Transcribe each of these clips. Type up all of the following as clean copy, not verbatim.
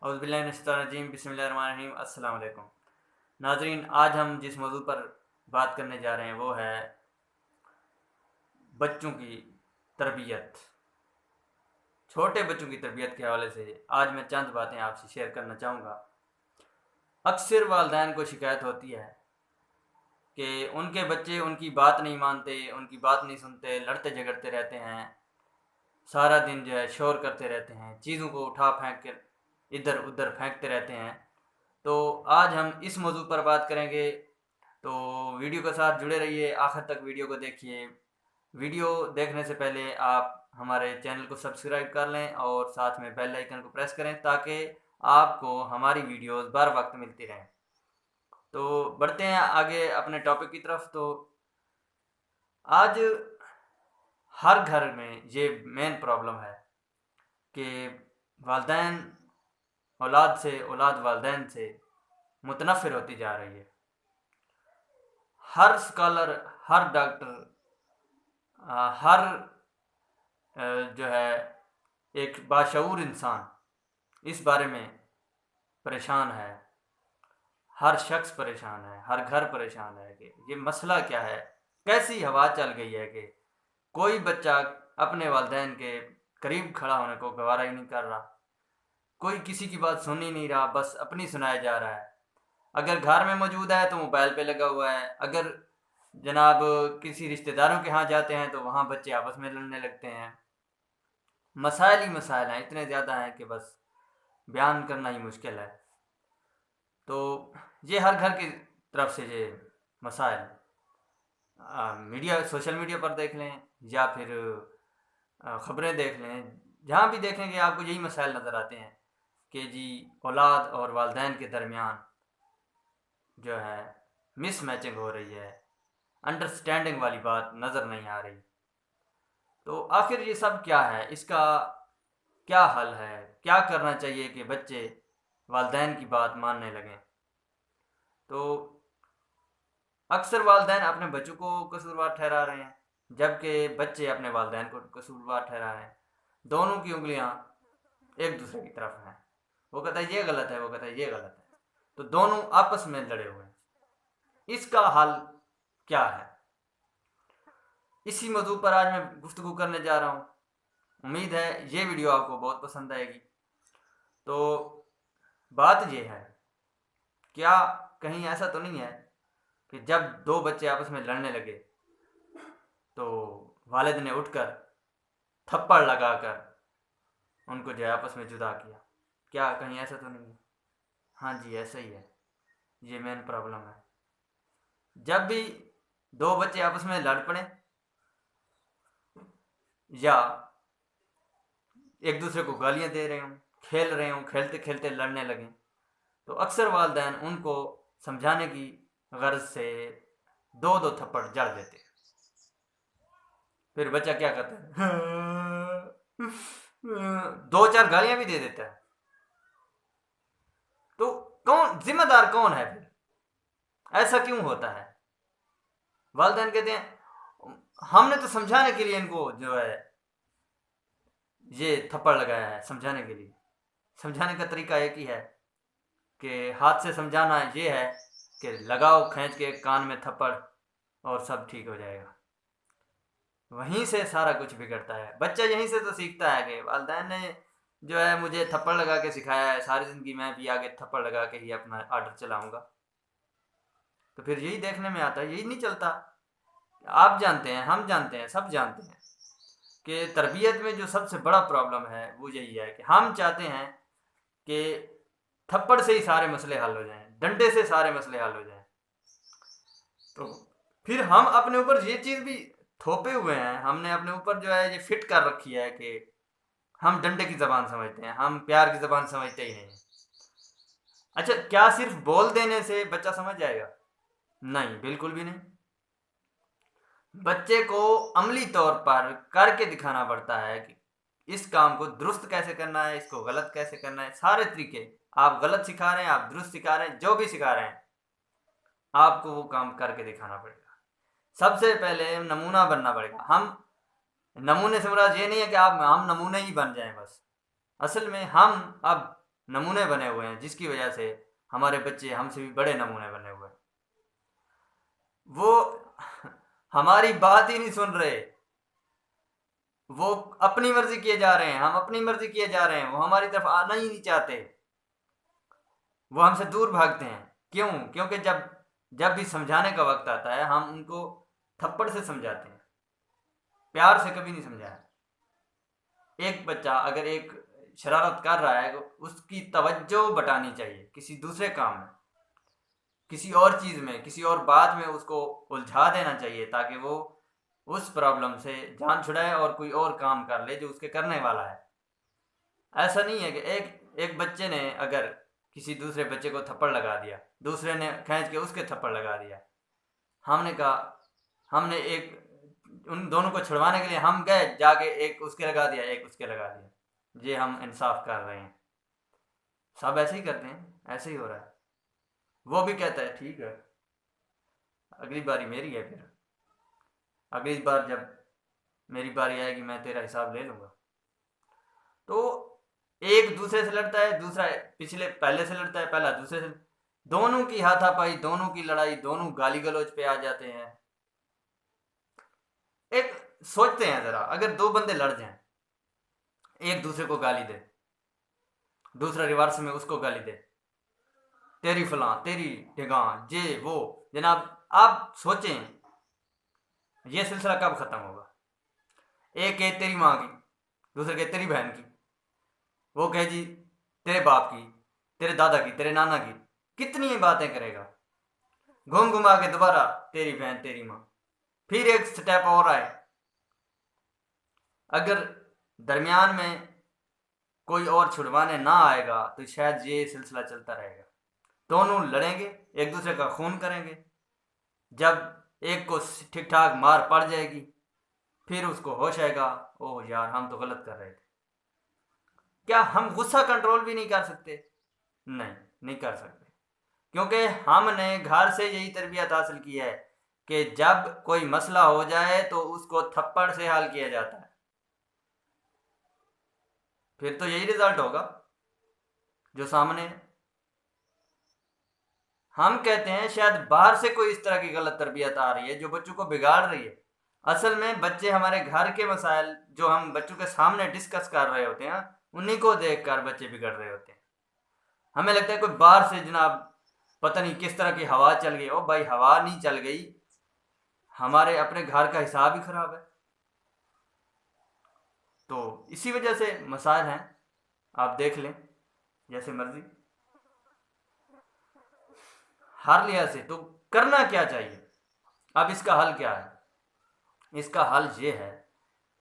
اعوذ باللہ من الشیطان الرجیم، بسم اللہ الرحمن الرحیم۔ السلام علیکم ناظرین، آج ہم جس موضوع پر بات کرنے جا رہے ہیں وہ ہے بچوں کی تربیت۔ چھوٹے بچوں کی تربیت کے حوالے سے آج میں چند باتیں آپ سے شیئر کرنا چاہوں گا۔ اکثر والدین کو شکایت ہوتی ہے کہ ان کے بچے ان کی بات نہیں مانتے، ان کی بات نہیں سنتے، لڑتے جھگڑتے رہتے ہیں، سارا دن شور کرتے رہتے ہیں، چیزوں کو اٹھا پھینک کر ادھر ادھر پھینکتے رہتے ہیں۔ تو آج ہم اس موضوع پر بات کریں گے، تو ویڈیو کے ساتھ جڑے رہیے، آخر تک ویڈیو کو دیکھیے۔ ویڈیو دیکھنے سے پہلے آپ ہمارے چینل کو سبسکرائب کر لیں اور ساتھ میں بیل آئیکن کو پریس کریں تاکہ آپ کو ہماری ویڈیوز بر وقت ملتی رہیں۔ تو بڑھتے ہیں آگے اپنے ٹاپک کی طرف۔ تو آج ہر گھر میں یہ مین پرابلم ہے کہ والدین اولاد والدین سے متنفر ہوتی جا رہی ہے۔ ہر سکالر، ہر ڈاکٹر، ہر ایک باشعور انسان اس بارے میں پریشان ہے، ہر شخص پریشان ہے، ہر گھر پریشان ہے کہ یہ مسئلہ کیا ہے، کیسی ہوا چل گئی ہے کہ کوئی بچہ اپنے والدین کے قریب کھڑا ہونے کو گوارا ہی نہیں کر رہا، کوئی کسی کی بات سن ہی نہیں رہا، بس اپنی سنایا جا رہا ہے۔ اگر گھر میں موجود ہے تو موبائل پہ لگا ہوا ہے، اگر جناب کسی رشتہ داروں کے ہاں جاتے ہیں تو وہاں بچے آپس میں لڑنے لگتے ہیں۔ مسائل ہی مسائل ہیں، اتنے زیادہ ہیں کہ بس بیان کرنا ہی مشکل ہے۔ تو یہ ہر گھر کی طرف سے یہ مسائل سوشل میڈیا پر دیکھ لیں یا پھر خبریں دیکھ لیں، جہاں بھی دیکھیں گے آپ کو یہی مسائل نظر آتے ہیں کہ جی اولاد اور والدین کے درمیان مس میچنگ ہو رہی ہے، انڈرسٹینڈنگ والی بات نظر نہیں آ رہی۔ تو آخر یہ سب کیا ہے، اس کا کیا حل ہے، کیا کرنا چاہیے کہ بچے والدین کی بات ماننے لگیں؟ تو اکثر والدین اپنے بچوں کو قصوروار ٹھہرا رہے ہیں جبکہ بچے اپنے والدین کو قصوروار ٹھہرا رہے ہیں۔ دونوں کی انگلیاں ایک دوسرے کی طرف ہیں، وہ کہتا ہے یہ غلط ہے، وہ کہتا ہے یہ غلط ہے، تو دونوں آپس میں لڑے ہوئے ہیں۔ اس کا حل کیا ہے؟ اسی موضوع پر آج میں گفتگو کرنے جا رہا ہوں۔ امید ہے یہ ویڈیو آپ کو بہت پسند آئے گی۔ تو بات یہ ہے، کیا کہیں ایسا تو نہیں ہے کہ جب دو بچے آپس میں لڑنے لگے تو والد نے اٹھ کر تھپڑ لگا کر ان کو آپس میں جدا کیا؟ کیا کہیں ایسا تو نہیں ہے؟ ہاں جی، ایسا ہی ہے، یہ مین پرابلم ہے۔ جب بھی دو بچے آپس میں لڑ پڑیں یا ایک دوسرے کو گالیاں دے رہے ہوں، کھیل رہے ہوں، کھیلتے کھیلتے لڑنے لگیں، تو اکثر والدین ان کو سمجھانے کی غرض سے دو دو تھپڑ جڑ دیتے ہیں۔ پھر بچہ کیا کرتا ہے؟ دو چار گالیاں بھی دے دیتا ہے۔ تو ذمہ دار کون ہے پھر؟ ایسا کیوں ہوتا ہے؟ والدین کہتے ہیں ہم نے تو سمجھانے کے لیے ان کو یہ تھپڑ لگایا ہے، سمجھانے کے لیے۔ سمجھانے کا طریقہ ایک ہی ہے کہ ہاتھ سے سمجھانا یہ ہے کہ لگاؤ کھینچ کے کان میں تھپڑ اور سب ٹھیک ہو جائے گا۔ وہیں سے سارا کچھ بگڑتا ہے، بچہ یہیں سے تو سیکھتا ہے کہ والدین نے مجھے تھپڑ لگا کے سکھایا ہے، ساری زندگی میں بھی آگے تھپڑ لگا کے ہی اپنا آرڈر چلاؤں گا۔ تو پھر یہی دیکھنے میں آتا ہے، یہی نہیں چلتا۔ آپ جانتے ہیں، ہم جانتے ہیں، سب جانتے ہیں کہ تربیت میں جو سب سے بڑا پرابلم ہے وہ یہی ہے کہ ہم چاہتے ہیں کہ تھپڑ سے ہی سارے مسئلے حل ہو جائیں، ڈنڈے سے سارے مسئلے حل ہو جائیں۔ تو پھر ہم اپنے اوپر یہ چیز بھی تھوپے ہوئے ہیں، ہم نے اپنے اوپر یہ فٹ کر رکھی ہے کہ ہم ڈنڈے کی زبان سمجھتے ہیں، ہم پیار کی زبان سمجھتے ہی نہیں۔ اچھا، کیا صرف بول دینے سے بچہ سمجھ جائے گا؟ نہیں، بالکل بھی نہیں۔ بچے کو عملی طور پر کر کے دکھانا پڑتا ہے کہ اس کام کو درست کیسے کرنا ہے، اس کو غلط کیسے کرنا ہے، سارے طریقے۔ آپ غلط سکھا رہے ہیں، آپ درست سکھا رہے ہیں، جو بھی سکھا رہے ہیں آپ کو وہ کام کر کے دکھانا پڑے گا۔ سب سے پہلے نمونہ بننا پڑے گا۔ ہم نمونے سے مراد یہ نہیں ہے کہ ہم نمونے ہی بن جائیں بس، اصل میں ہم اب نمونے بنے ہوئے ہیں، جس کی وجہ سے ہمارے بچے ہم سے بھی بڑے نمونے بنے ہوئے ہیں۔ وہ ہماری بات ہی نہیں سن رہے، وہ اپنی مرضی کیے جا رہے ہیں، ہم اپنی مرضی کیے جا رہے ہیں، وہ ہماری طرف آنا ہی نہیں چاہتے، وہ ہم سے دور بھاگتے ہیں۔ کیوں؟ کیونکہ جب بھی سمجھانے کا وقت آتا ہے ہم ان کو تھپڑ سے سمجھاتے ہیں، پیار سے کبھی نہیں سمجھایا۔ ایک بچہ اگر ایک شرارت کر رہا ہے تو اس کی توجہ بٹانی چاہیے کسی دوسرے کام میں، کسی اور چیز میں، کسی اور بات میں اس کو الجھا دینا چاہیے، تاکہ وہ اس پرابلم سے جان چھڑائے اور کوئی اور کام کر لے جو اس کے کرنے والا ہے۔ ایسا نہیں ہے کہ ایک بچے نے اگر کسی دوسرے بچے کو تھپڑ لگا دیا، دوسرے نے کھینچ کے اس کے تھپڑ لگا دیا، ہم نے کہا، ہم نے ایک ان دونوں کو چھڑوانے کے لیے ہم گئے، جا کے ایک اس کے لگا دیا، ایک اس کے لگا دیا، یہ ہم انصاف کر رہے ہیں؟ سب ایسے ہی کرتے ہیں، ایسے ہی ہو رہا ہے۔ وہ بھی کہتا ہے ٹھیک ہے، اگلی باری میری ہے، پھر اگلی بار جب میری باری آئے گی میں تیرا حساب لے لوں گا۔ تو ایک دوسرے سے لڑتا ہے، دوسرا پہلے سے لڑتا ہے، پہلا دوسرے سے، دونوں کی ہاتھا پائی، دونوں کی لڑائی، دونوں گالی گلوچ پہ آ جاتے ہیں۔ ایک سوچتے ہیں ذرا، اگر دو بندے لڑ جائیں، ایک دوسرے کو گالی دے، دوسرا ریورس میں اس کو گالی دے، تیری فلاں، تیری ڈگاں، یہ وہ، جناب آپ سوچیں یہ سلسلہ کب ختم ہوگا؟ ایک کہے تیری ماں کی، دوسرے کہے تیری بہن کی، وہ کہے جی تیرے باپ کی، تیرے دادا کی، تیرے نانا کی، کتنی باتیں کرے گا، گھوم گھما کے دوبارہ تیری بہن، تیری ماں، پھر ایک سٹیپ اور آئے، اگر درمیان میں کوئی اور چھڑوانے نہ آئے گا تو شاید یہ سلسلہ چلتا رہے گا، دونوں لڑیں گے، ایک دوسرے کا خون کریں گے، جب ایک کو ٹھیک ٹھاک مار پڑ جائے گی پھر اس کو ہوش آئے گا، اوہ یار ہم تو غلط کر رہے تھے۔ کیا ہم غصہ کنٹرول بھی نہیں کر سکتے؟ نہیں کر سکتے، کیونکہ ہم نے گھر سے یہی تربیت حاصل کی ہے کہ جب کوئی مسئلہ ہو جائے تو اس کو تھپڑ سے حل کیا جاتا ہے، پھر تو یہی رزلٹ ہوگا جو سامنے ہے۔ ہم کہتے ہیں شاید باہر سے کوئی اس طرح کی غلط تربیت آ رہی ہے جو بچوں کو بگاڑ رہی ہے، اصل میں بچے ہمارے گھر کے مسائل جو ہم بچوں کے سامنے ڈسکس کر رہے ہوتے ہیں انہی کو دیکھ کر بچے بگڑ رہے ہوتے ہیں۔ ہمیں لگتا ہے کوئی باہر سے جناب پتہ نہیں کس طرح کی ہوا چل گئی، او بھائی ہوا نہیں چل گئی، ہمارے اپنے گھر کا حساب ہی خراب ہے۔ تو اسی وجہ سے مسائل ہیں، آپ دیکھ لیں جیسے مرضی، ہر لحاظ سے۔ تو کرنا کیا چاہیے؟ اب اس کا حل کیا ہے؟ اس کا حل یہ ہے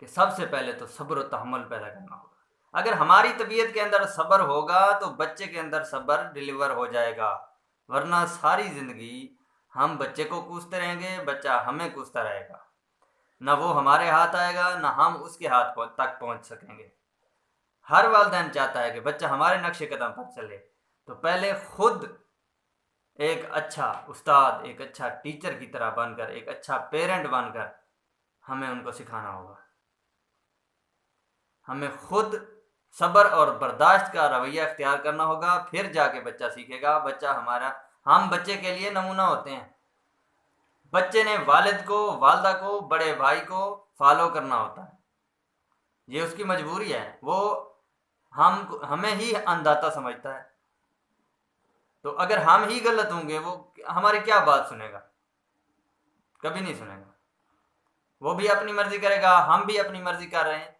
کہ سب سے پہلے تو صبر و تحمل پیدا کرنا ہوگا۔ اگر ہماری طبیعت کے اندر صبر ہوگا تو بچے کے اندر صبر ڈیلیور ہو جائے گا، ورنہ ساری زندگی ہم بچے کو کوستے رہیں گے، بچہ ہمیں کوستا رہے گا، نہ وہ ہمارے ہاتھ آئے گا نہ ہم اس کے ہاتھ تک پہنچ سکیں گے۔ ہر والدین چاہتا ہے کہ بچہ ہمارے نقش قدم پر چلے، تو پہلے خود ایک اچھا استاد، ایک اچھا ٹیچر کی طرح بن کر، ایک اچھا پیرنٹ بن کر ہمیں ان کو سکھانا ہوگا۔ ہمیں خود صبر اور برداشت کا رویہ اختیار کرنا ہوگا، پھر جا کے بچہ سیکھے گا۔ بچہ ہمارا، ہم بچے کے لیے نمونہ ہوتے ہیں۔ بچے نے والد کو، والدہ کو، بڑے بھائی کو فالو کرنا ہوتا ہے، یہ اس کی مجبوری ہے، وہ ہمیں ہی اندھاتا سمجھتا ہے۔ تو اگر ہم ہی غلط ہوں گے وہ ہماری کیا بات سنے گا؟ کبھی نہیں سنے گا۔ وہ بھی اپنی مرضی کرے گا، ہم بھی اپنی مرضی کر رہے ہیں،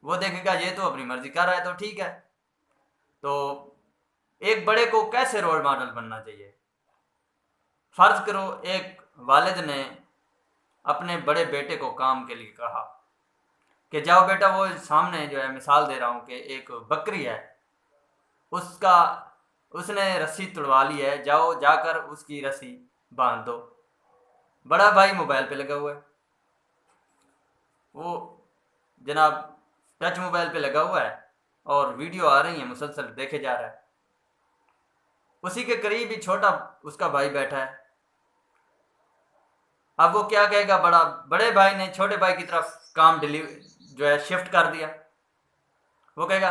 وہ دیکھے گا یہ تو اپنی مرضی کر رہا ہے تو ٹھیک ہے۔ تو ایک بڑے کو کیسے رول ماڈل بننا چاہیے؟ فرض کرو ایک والد نے اپنے بڑے بیٹے کو کام کے لیے کہا کہ جاؤ بیٹا، وہ سامنے جو ہے مثال دے رہا ہوں کہ ایک بکری ہے، اس نے رسی توڑوا لی ہے، جاؤ جا کر اس کی رسی باندھ دو۔ بڑا بھائی موبائل پہ لگا ہوا ہے، وہ جناب ٹچ موبائل پہ لگا ہوا ہے اور ویڈیو آ رہی ہیں، مسلسل دیکھے جا رہا ہے۔ اسی کے قریب ہی چھوٹا اس کا بھائی بیٹھا ہے۔ اب وہ کیا کہے گا؟ بڑے بھائی نے چھوٹے بھائی کی طرف کام جو ہے شفٹ کر دیا۔ وہ کہے گا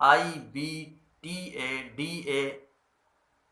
IBTADA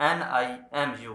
NIMU,